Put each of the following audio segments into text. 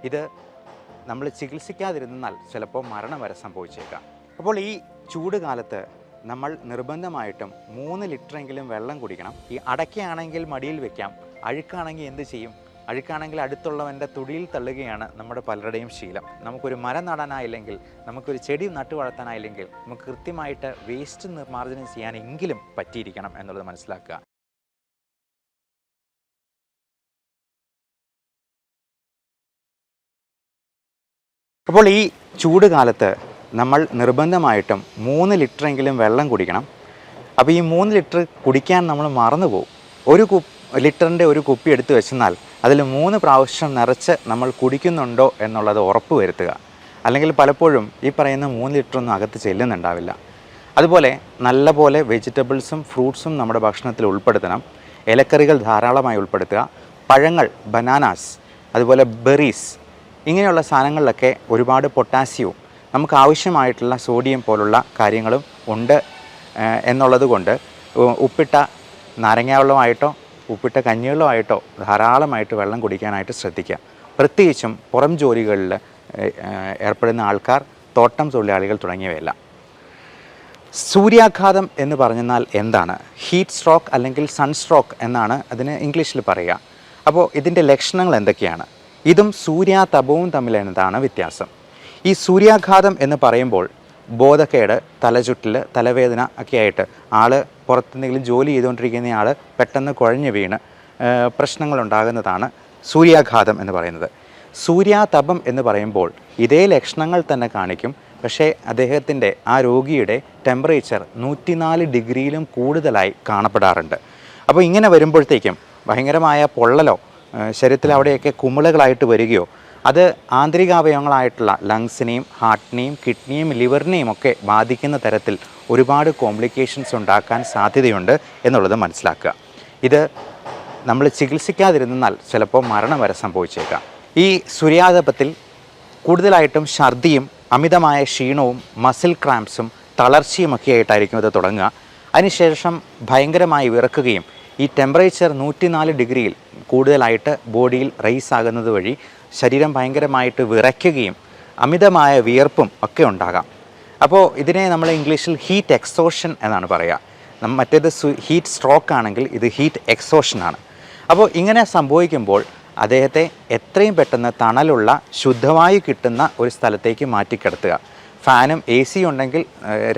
ഇത് നമ്മൾ ചികിത്സിക്കാതിരുന്നാൽ ചിലപ്പോൾ മരണം വരെ സംഭവിച്ചേക്കാം. അപ്പോൾ ഈ ചൂട് കാലത്ത് നമ്മൾ നിർബന്ധമായിട്ടും 3 ലിറ്ററെങ്കിലും വെള്ളം കുടിക്കണം. ഈ അടയ്ക്കയാണെങ്കിൽ മടിയിൽ വെക്കാം, അഴുക്കാണെങ്കിൽ എന്ത് ചെയ്യും? അഴുക്കാണെങ്കിൽ അടുത്തുള്ളവൻ്റെ തുടിയിൽ തള്ളുകയാണ് നമ്മുടെ പലരുടെയും ശീലം. നമുക്കൊരു മരം നടാനായില്ലെങ്കിൽ, നമുക്കൊരു ചെടി നട്ടു വളർത്താനായില്ലെങ്കിൽ നമുക്ക് കൃത്യമായിട്ട് വേസ്റ്റ് നിർമ്മാർജ്ജനം ചെയ്യാനെങ്കിലും പറ്റിയിരിക്കണം എന്നുള്ളത് മനസ്സിലാക്കുക. അപ്പോൾ ഈ ചൂട് കാലത്ത് നമ്മൾ നിർബന്ധമായിട്ടും 3 ലിറ്ററെങ്കിലും വെള്ളം കുടിക്കണം. അപ്പോൾ ഈ 3 ലിറ്റർ കുടിക്കാൻ നമ്മൾ മറന്നു പോകും. ഒരു ലിറ്ററിൻ്റെ ഒരു കുപ്പി എടുത്തു വെച്ചെന്നാൽ അതിൽ 3 പ്രാവശ്യം നിറച്ച് നമ്മൾ കുടിക്കുന്നുണ്ടോ എന്നുള്ളത് ഉറപ്പ് വരുത്തുക. അല്ലെങ്കിൽ പലപ്പോഴും ഈ പറയുന്ന 3 ലിറ്ററൊന്നും അകത്ത് ചെല്ലുന്നുണ്ടാവില്ല. അതുപോലെ നല്ലപോലെ വെജിറ്റബിൾസും ഫ്രൂട്ട്സും നമ്മുടെ ഭക്ഷണത്തിൽ ഉൾപ്പെടുത്തണം. ഇലക്കറികൾ ധാരാളമായി ഉൾപ്പെടുത്തുക. പഴങ്ങൾ, ബനാനാസ്, അതുപോലെ ബെറീസ്, ഇങ്ങനെയുള്ള സാധനങ്ങളിലൊക്കെ ഒരുപാട് പൊട്ടാസ്യവും നമുക്ക് ആവശ്യമായിട്ടുള്ള സോഡിയം പോലുള്ള കാര്യങ്ങളും ഉണ്ട് എന്നുള്ളത് കൊണ്ട് ഉപ്പിട്ട നാരങ്ങാവെള്ളമായിട്ടോ ഉപ്പിട്ട കഞ്ഞിവെള്ളമായിട്ടോ ധാരാളമായിട്ട് വെള്ളം കുടിക്കാനായിട്ട് ശ്രദ്ധിക്കുക. പ്രത്യേകിച്ചും പുറം ജോലികളിൽ ഏർപ്പെടുന്ന ആൾക്കാർ, തോട്ടം തൊഴിലാളികൾ തുടങ്ങിയവയെല്ലാം. സൂര്യാഘാതം എന്ന് പറഞ്ഞാൽ എന്താണ്? ഹീറ്റ് സ്ട്രോക്ക് അല്ലെങ്കിൽ സൺസ്ട്രോക്ക് എന്നാണ് അതിന് ഇംഗ്ലീഷിൽ പറയുക. അപ്പോൾ ഇതിൻ്റെ ലക്ഷണങ്ങൾ എന്തൊക്കെയാണ്? ഇതും സൂര്യാതപവും തമ്മിൽ എന്താണ് വ്യത്യാസം? ഈ സൂര്യാഘാതം എന്ന് പറയുമ്പോൾ ബോധക്കേട്, തലചുറ്റൽ, തലവേദന ഒക്കെ ആയിട്ട് ആൾ പുറത്തെന്തെങ്കിലും ജോലി ചെയ്തുകൊണ്ടിരിക്കുന്ന ആൾ പെട്ടെന്ന് കുഴഞ്ഞു വീണ് പ്രശ്നങ്ങളുണ്ടാകുന്നതാണ് സൂര്യാഘാതം എന്ന് പറയുന്നത്. സൂര്യാതപം എന്ന് പറയുമ്പോൾ ഇതേ ലക്ഷണങ്ങൾ തന്നെ കാണിക്കും. പക്ഷേ അദ്ദേഹത്തിൻ്റെ, ആ രോഗിയുടെ ടെമ്പറേച്ചർ 104 ഡിഗ്രിയിലും കൂടുതലായി കാണപ്പെടാറുണ്ട്. അപ്പോൾ ഇങ്ങനെ വരുമ്പോഴത്തേക്കും ഭയങ്കരമായ പൊള്ളലോ ശരീരത്തിൽ അവിടെയൊക്കെ കുമിളകളായിട്ട് വരികയോ അത് ആന്തരികാവയവങ്ങളായിട്ടുള്ള ലങ്സിനെയും ഹാർട്ടിനെയും കിഡ്നിയും ലിവറിനെയും ഒക്കെ ബാധിക്കുന്ന തരത്തിൽ ഒരുപാട് കോംപ്ലിക്കേഷൻസ് ഉണ്ടാക്കാൻ സാധ്യതയുണ്ട് എന്നുള്ളത് മനസ്സിലാക്കുക. ഇത് നമ്മൾ ചികിത്സിക്കാതിരുന്നാൽ ചിലപ്പോൾ മരണം വരെ സംഭവിച്ചേക്കാം. ഈ സൂര്യാതപത്തിൽ കൂടുതലായിട്ടും ഛർദിയും അമിതമായ ക്ഷീണവും മസിൽ ക്രാംപ്സും തളർച്ചയുമൊക്കെ ആയിട്ടായിരിക്കും ഇത് തുടങ്ങുക. അതിനുശേഷം ഭയങ്കരമായി വിറക്കുകയും ഈ ടെമ്പറേച്ചർ 104 ഡിഗ്രിയിൽ കൂടുതലായിട്ട് ബോഡിയിൽ റൈസ് ആകുന്നത് വഴി ശരീരം ഭയങ്കരമായിട്ട് വിറയ്ക്കുകയും അമിതമായ വിയർപ്പും ഒക്കെ ഉണ്ടാകാം. അപ്പോൾ ഇതിനെ നമ്മൾ ഇംഗ്ലീഷിൽ ഹീറ്റ് എക്സോഷൻ എന്നാണ് പറയുക. മറ്റേത് ഹീറ്റ് സ്ട്രോക്ക് ആണെങ്കിൽ ഇത് ഹീറ്റ് എക്സോഷനാണ്. അപ്പോൾ ഇങ്ങനെ സംഭവിക്കുമ്പോൾ അദ്ദേഹത്തെ എത്രയും പെട്ടെന്ന് തണലുള്ള ശുദ്ധവായു കിട്ടുന്ന ഒരു സ്ഥലത്തേക്ക് മാറ്റിക്കിടത്തുക. ഫാനും എ സി ഉണ്ടെങ്കിൽ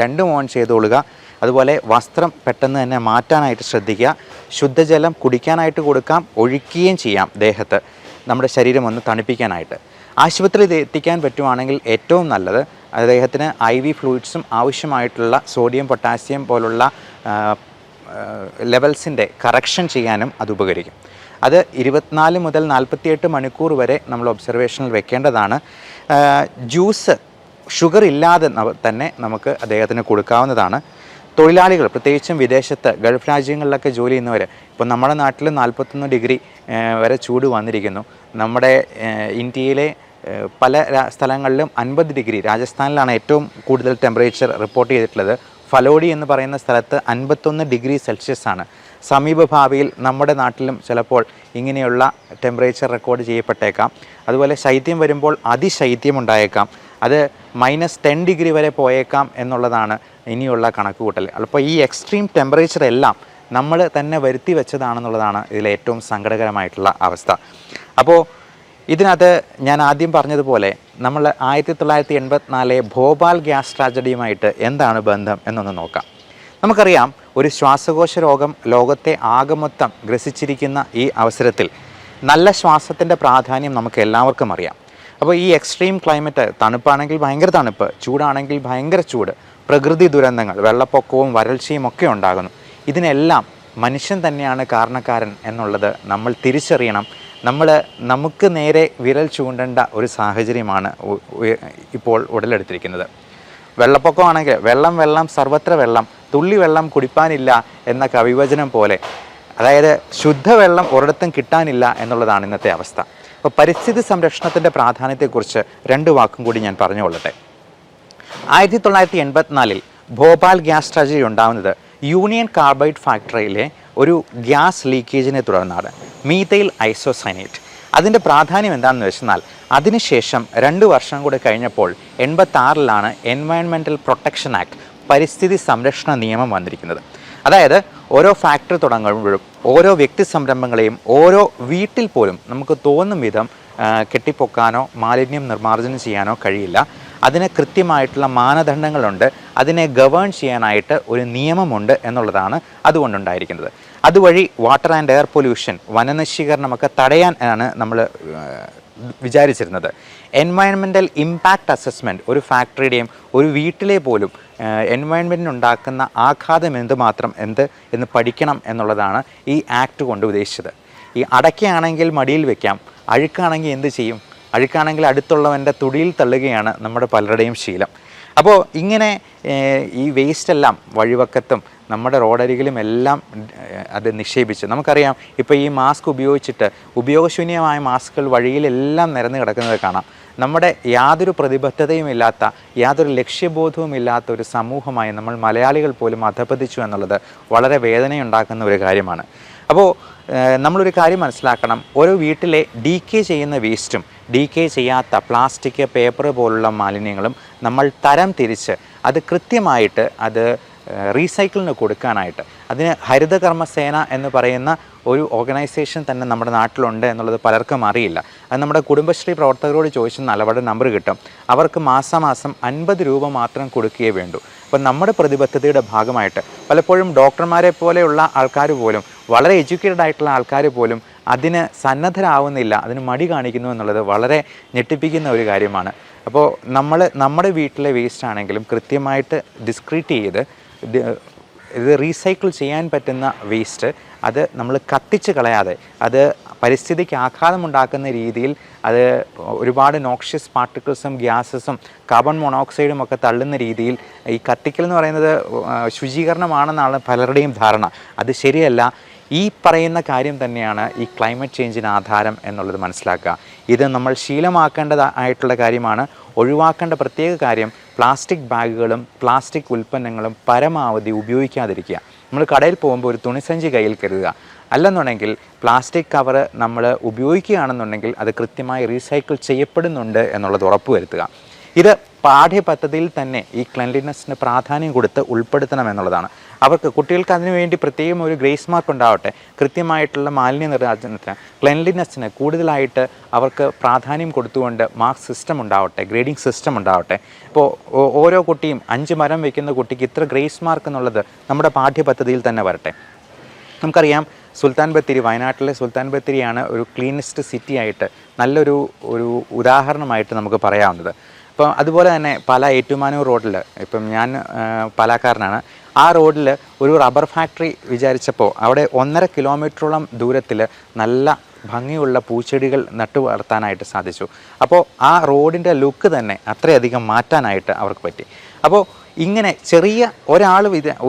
2 ഓൺ ചെയ്തുകൊള്ളുക. അതുപോലെ വസ്ത്രം പെട്ടെന്ന് തന്നെ മാറ്റാനായിട്ട് ശ്രദ്ധിക്കുക. ശുദ്ധജലം കുടിക്കാനായിട്ട് കൊടുക്കാം, ഒഴിക്കുകയും ചെയ്യാം ദേഹത്ത്, നമ്മുടെ ശരീരം ഒന്ന് തണുപ്പിക്കാനായിട്ട്. ആശുപത്രിയിൽ എത്തിക്കാൻ പറ്റുവാണെങ്കിൽ ഏറ്റവും നല്ലത്. അദ്ദേഹത്തിന് IV ഫ്ലൂയിഡ്സും ആവശ്യമായിട്ടുള്ള സോഡിയം, പൊട്ടാസ്യം പോലുള്ള ലെവൽസിൻ്റെ കറക്ഷൻ ചെയ്യാനും അത് ഉപകരിക്കും. അത് 24 മുതൽ 48 മണിക്കൂർ വരെ നമ്മൾ ഒബ്സർവേഷനിൽ വെക്കേണ്ടതാണ്. ജ്യൂസ് ഷുഗർ ഇല്ലാതെ തന്നെ നമുക്ക് അദ്ദേഹത്തിന് കൊടുക്കാവുന്നതാണ്. തൊഴിലാളികൾ, പ്രത്യേകിച്ചും വിദേശത്ത് ഗൾഫ് രാജ്യങ്ങളിലൊക്കെ ജോലി ചെയ്യുന്നവർ, ഇപ്പോൾ നമ്മുടെ നാട്ടിൽ 41 ഡിഗ്രി വരെ ചൂട് വന്നിരിക്കുന്നു. നമ്മുടെ ഇന്ത്യയിലെ പല സ്ഥലങ്ങളിലും 50 ഡിഗ്രി, രാജസ്ഥാനിലാണ് ഏറ്റവും കൂടുതൽ ടെമ്പറേച്ചർ റിപ്പോർട്ട് ചെയ്തിട്ടുള്ളത്. ഫലോഡി എന്ന് പറയുന്ന സ്ഥലത്ത് 51 ഡിഗ്രി സെൽഷ്യസ് ആണ്. സമീപഭാവിയിൽ നമ്മുടെ നാട്ടിലും ചിലപ്പോൾ ഇങ്ങനെയുള്ള ടെമ്പറേച്ചർ റെക്കോർഡ് ചെയ്യപ്പെട്ടേക്കാം. അതുപോലെ ശൈത്യം വരുമ്പോൾ അതിശൈത്യം ഉണ്ടായേക്കാം. അത് -10 ഡിഗ്രി വരെ പോയേക്കാം എന്നുള്ളതാണ് ഇനിയുള്ള കണക്കുകൂട്ടൽ. അപ്പോൾ ഈ എക്സ്ട്രീം ടെമ്പറേച്ചർ എല്ലാം നമ്മൾ തന്നെ വരുത്തി വെച്ചതാണെന്നുള്ളതാണ് ഇതിലെ ഏറ്റവും സങ്കടകരമായിട്ടുള്ള അവസ്ഥ. അപ്പോൾ ഇതിനകത്ത് ഞാൻ ആദ്യം പറഞ്ഞതുപോലെ നമ്മൾ 1984 ഭോപ്പാൽ ഗ്യാസ് ട്രാജഡിയുമായിട്ട് എന്താണ് ബന്ധം എന്നൊന്ന് നോക്കാം. നമുക്കറിയാം, ഒരു ശ്വാസകോശ രോഗം ലോകത്തെ ആകമൊത്തം ഗ്രസിച്ചിരിക്കുന്ന ഈ അവസരത്തിൽ നല്ല ശ്വാസത്തിൻ്റെ പ്രാധാന്യം നമുക്ക് എല്ലാവർക്കും അറിയാം. അപ്പോൾ ഈ എക്സ്ട്രീം ക്ലൈമറ്റ്, തണുപ്പാണെങ്കിൽ ഭയങ്കര തണുപ്പ്, ചൂടാണെങ്കിൽ ഭയങ്കര ചൂട്, പ്രകൃതി ദുരന്തങ്ങൾ, വെള്ളപ്പൊക്കവും വരൾച്ചയും ഒക്കെ ഉണ്ടാകുന്നു. ഇതിനെല്ലാം മനുഷ്യൻ തന്നെയാണ് കാരണക്കാരൻ എന്നുള്ളത് നമ്മൾ തിരിച്ചറിയണം. നമുക്ക് നേരെ വിരൽ ചൂണ്ടേണ്ട ഒരു സാഹചര്യമാണ് ഇപ്പോൾ ഉടലെടുത്തിരിക്കുന്നത്. വെള്ളപ്പൊക്കമാണെങ്കിൽ വെള്ളം വെള്ളം സർവത്ര വെള്ളം, തുള്ളി വെള്ളം കുടിപ്പാനില്ല എന്ന കവിവചനം പോലെ, അതായത് ശുദ്ധവെള്ളം ഒരിടത്തും കിട്ടാനില്ല എന്നുള്ളതാണ് ഇന്നത്തെ അവസ്ഥ. അപ്പോൾ പരിസ്ഥിതി സംരക്ഷണത്തിൻ്റെ പ്രാധാന്യത്തെക്കുറിച്ച് 2 വാക്കും കൂടി ഞാൻ പറഞ്ഞുകൊള്ളട്ടെ. 1984 ഭോപ്പാൽ ഗ്യാസ് ട്രാജഡി ഉണ്ടാകുന്നത് യൂണിയൻ കാർബൈഡ് ഫാക്ടറിയിലെ ഒരു ഗ്യാസ് ലീക്കേജിനെ തുടർന്നാണ്. മീഥൈൽ ഐസോസൈനേറ്റ്, അതിൻ്റെ പ്രാധാന്യം എന്താണെന്ന് വെച്ചാൽ അതിനുശേഷം 2 വർഷം കൂടെ കഴിഞ്ഞപ്പോൾ 86-ലാണ് എൻവയൺമെൻറ്റൽ പ്രൊട്ടക്ഷൻ ആക്ട്, പരിസ്ഥിതി സംരക്ഷണ നിയമം വന്നിരിക്കുന്നത്. അതായത് ഓരോ ഫാക്ടറി തുടങ്ങുമ്പോഴും ഓരോ വ്യക്തി സംരംഭങ്ങളെയും ഓരോ വീട്ടിൽ പോലും നമുക്ക് തോന്നും വിധം കെട്ടിപ്പൊക്കാനോ മാലിന്യം നിർമ്മാർജ്ജനം ചെയ്യാനോ കഴിയില്ല. അതിന് കൃത്യമായിട്ടുള്ള മാനദണ്ഡങ്ങളുണ്ട്, അതിനെ ഗവേൺ ചെയ്യാനായിട്ട് ഒരു നിയമമുണ്ട് എന്നുള്ളതാണ് അതുകൊണ്ടുണ്ടായിരിക്കുന്നത്. അതുവഴി വാട്ടർ ആൻഡ് എയർ പൊല്യൂഷൻ, വനനശീകരണമൊക്കെ തടയാൻ ആണ് നമ്മൾ വിചാരിച്ചിരുന്നത്. എൻവയൺമെൻറ്റൽ ഇമ്പാക്റ്റ് അസസ്മെൻറ്റ് ഒരു ഫാക്ടറിയുടെയും ഒരു വീട്ടിലെ പോലും എൻവയൺമെൻറ്റിനുണ്ടാക്കുന്ന ആഘാതം എന്തുമാത്രം എന്ന് പഠിക്കണം എന്നുള്ളതാണ് ഈ ആക്ട് കൊണ്ട് ഉദ്ദേശിച്ചത്. ഈ അടയ്ക്കയാണെങ്കിൽ മടിയിൽ വെക്കാം, അഴുക്കാണെങ്കിൽ എന്ത് ചെയ്യും? അഴുക്കാണെങ്കിൽ അടുത്തുള്ളവൻ്റെ തുടിയിൽ തള്ളുകയാണ് നമ്മുടെ പലരുടെയും ശീലം. അപ്പോൾ ഇങ്ങനെ ഈ വേസ്റ്റെല്ലാം വഴിവക്കത്തും നമ്മുടെ റോഡരികിലും എല്ലാം അത് നിക്ഷേപിച്ച്, നമുക്കറിയാം ഇപ്പോൾ ഈ മാസ്ക് ഉപയോഗിച്ചിട്ട് ഉപയോഗശൂന്യമായ മാസ്കുകൾ വഴിയിലെല്ലാം നിരന്ന് കിടക്കുന്നത് കാണാം. നമ്മുടെ യാതൊരു പ്രതിബദ്ധതയും ഇല്ലാത്ത, യാതൊരു ലക്ഷ്യബോധവും ഇല്ലാത്ത ഒരു സമൂഹമായി നമ്മൾ മലയാളികൾ പോലും അധപ്പതിച്ചു എന്നുള്ളത് വളരെ വേദനയുണ്ടാക്കുന്ന ഒരു കാര്യമാണ്. അപ്പോൾ നമ്മളൊരു കാര്യം മനസ്സിലാക്കണം, ഓരോ വീട്ടിലെ ഡീകേ ചെയ്യുന്ന വേസ്റ്റും ഡീകേ ചെയ്യാത്ത പ്ലാസ്റ്റിക്, പേപ്പർ പോലുള്ള മാലിന്യങ്ങളും നമ്മൾ തരം തിരിച്ച് അത് കൃത്യമായിട്ട് അത് റീസൈക്കിളിന് കൊടുക്കാനായിട്ട്, അതിന് ഹരിതകർമ്മസേന എന്ന് പറയുന്ന ഒരു ഓർഗനൈസേഷൻ തന്നെ നമ്മുടെ നാട്ടിലുണ്ട് എന്നുള്ളത് പലർക്കും അറിയില്ല. അത് നമ്മുടെ കുടുംബശ്രീ പ്രവർത്തകരോട് ചോദിച്ചാൽ അവരുടെ നമ്പർ കിട്ടും. അവർക്ക് മാസം 50 രൂപ മാത്രം കൊടുക്കുകയേ വേണ്ടൂ. അപ്പം നമ്മുടെ പ്രതിബദ്ധതയുടെ ഭാഗമായിട്ട് പലപ്പോഴും ഡോക്ടർമാരെ പോലെയുള്ള ആൾക്കാർ പോലും, വളരെ എഡ്യൂക്കേറ്റഡ് ആയിട്ടുള്ള ആൾക്കാർ പോലും അതിന് സന്നദ്ധരാവുന്നില്ല, അതിന് മടി കാണിക്കുന്നു എന്നുള്ളത് വളരെ ഞെട്ടിപ്പിക്കുന്ന ഒരു കാര്യമാണ്. അപ്പോൾ നമ്മുടെ വീട്ടിലെ വേസ്റ്റ് ആണെങ്കിലും കൃത്യമായിട്ട് ഡിസ്ക്രീറ്റ് ചെയ്ത് ഇത് റീസൈക്കിൾ ചെയ്യാൻ പറ്റുന്ന വേസ്റ്റ് അത് നമ്മൾ കത്തിച്ച് കളയാതെ, അത് പരിസ്ഥിതിക്ക് ആഘാതമുണ്ടാക്കുന്ന രീതിയിൽ അത് ഒരുപാട് നോക്ഷ്യസ് പാർട്ടിക്കിൾസും ഗ്യാസസും കാർബൺ മോണോക്സൈഡും ഒക്കെ തള്ളുന്ന രീതിയിൽ ഈ കത്തിക്കൽ എന്ന് പറയുന്നത് ശുചീകരണമാണെന്നാണ് പലരുടെയും ധാരണ. അത് ശരിയല്ല. ഈ പറയുന്ന കാര്യം തന്നെയാണ് ഈ ക്ലൈമറ്റ് ചേഞ്ചിന് ആധാരം എന്നുള്ളത് മനസ്സിലാക്കുക. ഇത് നമ്മൾ ശീലമാക്കേണ്ടതായിട്ടുള്ള കാര്യമാണ്. ഒഴിവാക്കേണ്ട പ്രത്യേക കാര്യം പ്ലാസ്റ്റിക് ബാഗുകളും പ്ലാസ്റ്റിക് ഉൽപ്പന്നങ്ങളും പരമാവധി ഉപയോഗിക്കാതിരിക്കുക. നമ്മൾ കടയിൽ പോകുമ്പോൾ ഒരു തുണിസഞ്ചി കയ്യിൽ കരുതുക. അല്ലെന്നുണ്ടെങ്കിൽ പ്ലാസ്റ്റിക് കവറ് നമ്മൾ ഉപയോഗിക്കുകയാണെന്നുണ്ടെങ്കിൽ അത് കൃത്യമായി റീസൈക്കിൾ ചെയ്യപ്പെടുന്നുണ്ട് എന്നുള്ളത് ഉറപ്പുവരുത്തുക. ഇത് പാഠ്യപദ്ധതിയിൽ തന്നെ ഈ ക്ലെൻലിനെസ്സിന് പ്രാധാന്യം കൊടുത്ത് ഉൾപ്പെടുത്തണം എന്നുള്ളതാണ്. അവർക്ക് കുട്ടികൾക്ക് അതിനുവേണ്ടി പ്രത്യേകം ഒരു ഗ്രേസ് മാർക്ക് ഉണ്ടാവട്ടെ. കൃത്യമായിട്ടുള്ള മാലിന്യ നിർമ്മാർജ്ജനത്തിന് ക്ലെൻലിനെസ്സിന് കൂടുതലായിട്ട് അവർക്ക് പ്രാധാന്യം കൊടുത്തുകൊണ്ട് മാർക്ക് സിസ്റ്റം ഉണ്ടാവട്ടെ, ഗ്രേഡിംഗ് സിസ്റ്റം ഉണ്ടാവട്ടെ. ഇപ്പോൾ ഓരോ കുട്ടിയും 5 മരം വയ്ക്കുന്ന കുട്ടിക്ക് ഇത്ര ഗ്രേസ് മാർക്ക് എന്നുള്ളത് നമ്മുടെ പാഠ്യപദ്ധതിയിൽ തന്നെ വരട്ടെ. നമുക്കറിയാം സുൽത്താൻ ബത്തേരി, വയനാട്ടിലെ സുൽത്താൻ ബത്തേരിയാണ് ഒരു ക്ലീനസ്റ്റ് സിറ്റി ആയിട്ട് നല്ലൊരു ഉദാഹരണമായിട്ട് നമുക്ക് പറയാവുന്നത്. ഇപ്പം അതുപോലെ തന്നെ ഏറ്റുമാനൂർ റോഡിൽ, ഇപ്പം ഞാൻ പാലക്കാരനാണ്, ആ റോഡിൽ ഒരു റബ്ബർ ഫാക്ടറി വിചാരിച്ചപ്പോൾ അവിടെ 1.5 കിലോമീറ്ററോളം ദൂരത്തിൽ നല്ല ഭംഗിയുള്ള പൂച്ചെടികൾ നട്ടു വളർത്താനായിട്ട് സാധിച്ചു. അപ്പോൾ ആ റോഡിൻ്റെ ലുക്ക് തന്നെ അത്രയധികം മാറ്റാനായിട്ട് അവർക്ക് പറ്റി. അപ്പോൾ ഇങ്ങനെ ചെറിയ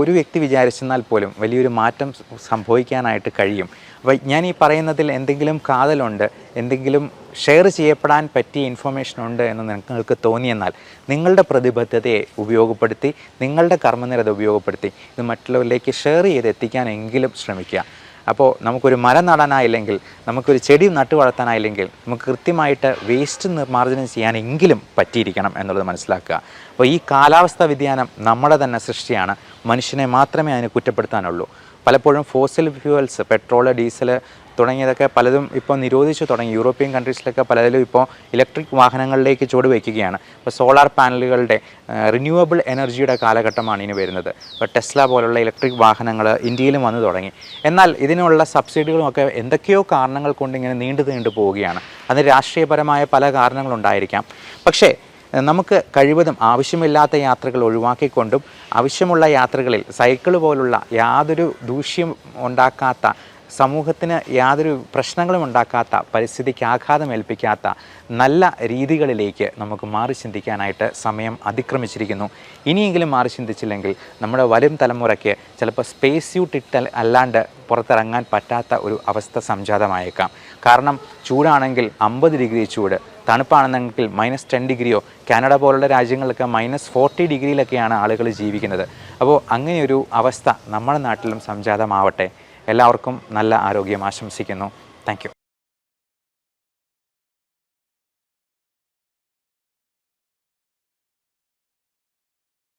ഒരു വ്യക്തി വിചാരിച്ചെന്നാൽ പോലും വലിയൊരു മാറ്റം സംഭവിക്കാനായിട്ട് കഴിയും. അപ്പോൾ ഞാൻ ഈ പറയുന്നതിൽ എന്തെങ്കിലും കാതലുണ്ട്, എന്തെങ്കിലും ഷെയർ ചെയ്യപ്പെടാൻ പറ്റിയ ഇൻഫർമേഷൻ ഉണ്ട് എന്ന് നിങ്ങൾക്ക് തോന്നിയെന്നാൽ നിങ്ങളുടെ പ്രതിബദ്ധതയെ ഉപയോഗപ്പെടുത്തി, നിങ്ങളുടെ കർമ്മനിരത ഉപയോഗപ്പെടുത്തി ഇത് മറ്റുള്ളവരിലേക്ക് ഷെയർ ചെയ്ത് എത്തിക്കാനെങ്കിലും ശ്രമിക്കുക. അപ്പോൾ നമുക്കൊരു മരം നടാനായില്ലെങ്കിൽ, നമുക്കൊരു ചെടി നട്ടു വളർത്താനായില്ലെങ്കിൽ നമുക്ക് കൃത്യമായിട്ട് വേസ്റ്റ് നിർമ്മാർജ്ജനം ചെയ്യാനെങ്കിലും പറ്റിയിരിക്കണം എന്നുള്ളത് മനസ്സിലാക്കുക. അപ്പോൾ ഈ കാലാവസ്ഥാ വ്യതിയാനം നമ്മുടെ തന്നെ സൃഷ്ടിയാണ്. മനുഷ്യനെ മാത്രമേ അതിന് കുറ്റപ്പെടുത്താനുള്ളൂ. പലപ്പോഴും ഫോസിൽ ഫ്യൂവൽസ്, പെട്രോൾ, ഡീസൽ തുടങ്ങിയതൊക്കെ പലതും ഇപ്പോൾ നിരോധിച്ചു തുടങ്ങി. യൂറോപ്യൻ കൺട്രീസിലൊക്കെ പലതിലും ഇപ്പോൾ ഇലക്ട്രിക് വാഹനങ്ങളിലേക്ക് ചുവട് വയ്ക്കുകയാണ്. ഇപ്പോൾ സോളാർ പാനലുകളുടെ റിന്യൂവബിൾ എനർജിയുടെ കാലഘട്ടമാണ് ഇനി വരുന്നത്. ഇപ്പോൾ ടെസ്ല പോലുള്ള ഇലക്ട്രിക് വാഹനങ്ങൾ ഇന്ത്യയിലും വന്നു തുടങ്ങി. എന്നാൽ ഇതിനുള്ള സബ്സിഡികളുമൊക്കെ എന്തൊക്കെയോ കാരണങ്ങൾ കൊണ്ട് ഇങ്ങനെ നീണ്ടു പോവുകയാണ്. അതിന് രാഷ്ട്രീയപരമായ പല കാരണങ്ങളുണ്ടായിരിക്കാം. പക്ഷേ നമുക്ക് കഴിവതും ആവശ്യമില്ലാത്ത യാത്രകൾ ഒഴിവാക്കിക്കൊണ്ടും ആവശ്യമുള്ള യാത്രകളിൽ സൈക്കിൾ പോലുള്ള യാതൊരു ദൂഷ്യം ഉണ്ടാക്കാത്ത, സമൂഹത്തിന് യാതൊരു പ്രശ്നങ്ങളും ഉണ്ടാക്കാത്ത, പരിസ്ഥിതിക്ക് ആഘാതമേൽപ്പിക്കാത്ത നല്ല രീതികളിലേക്ക് നമുക്ക് മാറി ചിന്തിക്കാനായിട്ട് സമയം അതിക്രമിച്ചിരിക്കുന്നു. ഇനിയെങ്കിലും മാറി ചിന്തിച്ചില്ലെങ്കിൽ നമ്മുടെ വരും തലമുറയ്ക്ക് ചിലപ്പോൾ സ്പേസ് സ്യൂട്ട് അല്ലാണ്ട് പുറത്തിറങ്ങാൻ പറ്റാത്ത ഒരു അവസ്ഥ സംജാതമായേക്കാം. കാരണം ചൂടാണെങ്കിൽ 50 ഡിഗ്രി ചൂട്, തണുപ്പാണെന്നെങ്കിൽ -10 ഡിഗ്രിയോ, കാനഡ പോലുള്ള രാജ്യങ്ങളിലൊക്കെ -40 ഡിഗ്രിയിലൊക്കെയാണ് ആളുകൾ ജീവിക്കുന്നത്. അപ്പോൾ അങ്ങനെയൊരു അവസ്ഥ നമ്മുടെ നാട്ടിലും സംജാതമാവട്ടെ. എല്ലാവർക്കും നല്ല ആരോഗ്യം ആശംസിക്കുന്നു. Thank you.